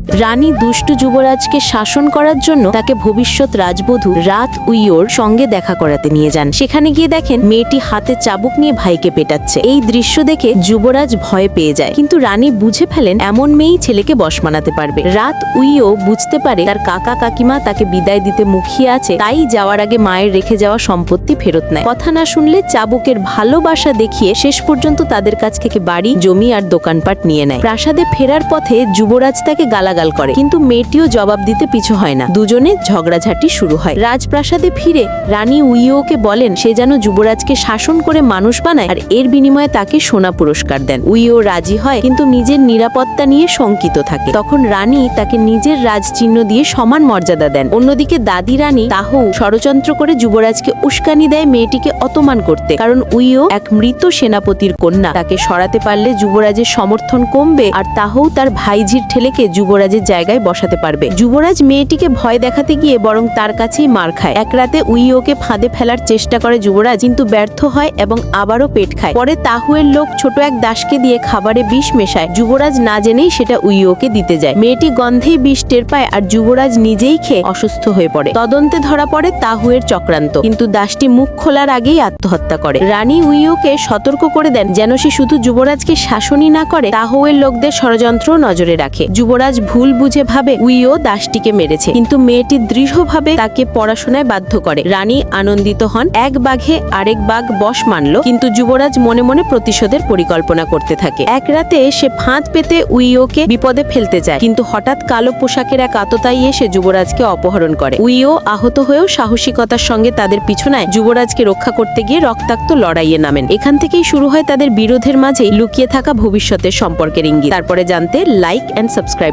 রানী দুষ্টু যুবরাজকে শাসন করার জন্য তাকে ভবিষ্যৎ রাজবধূ রাত উইওর সঙ্গে দেখা করাতে নিয়ে যান। সেখানে গিয়ে দেখেন মেয়েটি হাতে চাবুক নিয়ে ভাইকে পেটাচ্ছে। এই দৃশ্য দেখে যুবরাজ ভয় পেয়ে যায়, কিন্তু রানী বুঝে ফেলেন এমন মেয়েই ছেলেকে বশ মানাতে পারবে। রাত উইও বুঝতে পারে তার কাকা কাকিমা তাকে বিদায় দিতে মুখিয়ে আছে, তাই যাওয়ার আগে মায়ের রেখে যাওয়া সম্পত্তি ফেরত নেয়। কথা না শুনলে চাবুকের ভালোবাসা দেখিয়ে শেষ পর্যন্ত তাদের কাছ থেকে বাড়ি, জমি আর দোকানপাট নিয়ে নেয়। প্রাসাদে ফেরার পথে যুবরাজ তাকে গালাগাল করে, কিন্তু মেয়েটিও জবাব দিতে পিছু হয় না। দুজনে ঝগড়াঝাটি শুরু হয়। রাজপ্রাসাদে ফিরে রানী উইওকে বলেন সে যেন যুবরাজকে শাসন করে মানুষ বানায় আর এর বিনিময়ে তাকে সোনা পুরস্কার দেন। উইও রাজি হয়, কিন্তু নিজের নিরাপত্তা নিয়ে শঙ্কিত থাকে। তখন রানী তাকে নিজের রাজচিহ্ন দিয়ে সমান মর্যাদা দেন। অন্যদিকে দাদি রানী তাহু ষড়যন্ত্র করে যুবরাজকে উস্কানি দেয় মেয়েটিকে অপমান করতে, কারণ উইও এক মৃত সেনাপতির কন্যা। তাকে সরাতে পারলে যুবরাজের সমর্থন কমবে আর তাহু তার ভাইঝির ঠেলেকে যুবরাজের জায়গায় বসাতে পারবে। যুবরাজ মেয়েটিকে ভয় দেখাতে গিয়ে বরং তার কাছেই মার খায়। এক রাতে উইওকে ফাঁদে ফেলার চেষ্টা করে যুবরাজ, কিন্তু ব্যর্থ হয় এবং আবারও পেট খায়। পরে তাহুয়ের লোক ছোট এক দাসকে দিয়ে খাবারে বিষ মেশায়। যুবরাজ না জেনেই সেটা উইওকে দিতে যায়। মেয়েটি গন্ধেই বিষ টের পায় আর যুবরাজ নিজেই খেয়ে অসুস্থ হয়ে পড়ে। তদন্তে ধরা পড়ে তাহুয়ের চক্রান্ত, কিন্তু দাসটি মুখ খোলার আগেই আত্মহত্যা করে। রানী উইওকে সতর্ক করে দেন যেন সে শুধু যুবরাজকে শাসনই না করে, তাহুয়ের লোকদের ষড়যন্ত্র নজরে রাখে। যুবরাজ ভুল বুঝে ভাবে উইও দাসটিকে মেরেছে, কিন্তু মেয়েটি দৃঢ়ভাবে তাকে পড়াশোনায় বাধ্য করে। রানী আনন্দিত হন, এক বাঘে আরেক বাঘ বশ মানল, কিন্তু যুবরাজ মনে মনে প্রতিশোধের পরিকল্পনা করতে থাকে। এক রাতে সে ফাঁদ পেতে উইওকে বিপদে ফেলতে যায়, কিন্তু হঠাৎ কালো পোশাকের এক আততায়ী এসে যুবরাজকে অপহরণ করে। উইও আহত হয়েও সাহসিকতার সঙ্গে তাদের পিছনায় যুবরাজকে রক্ষা করতে গিয়ে রক্তাক্ত লড়াইয়ে নামেন। এখান থেকেই শুরু হয় তাদের বিরোধের মাঝেই লুকিয়ে থাকা ভবিষ্যতের সম্পর্কের ইঙ্গিত। তারপরে জানতে লাইক এন্ড সাবস্ক্রাইব।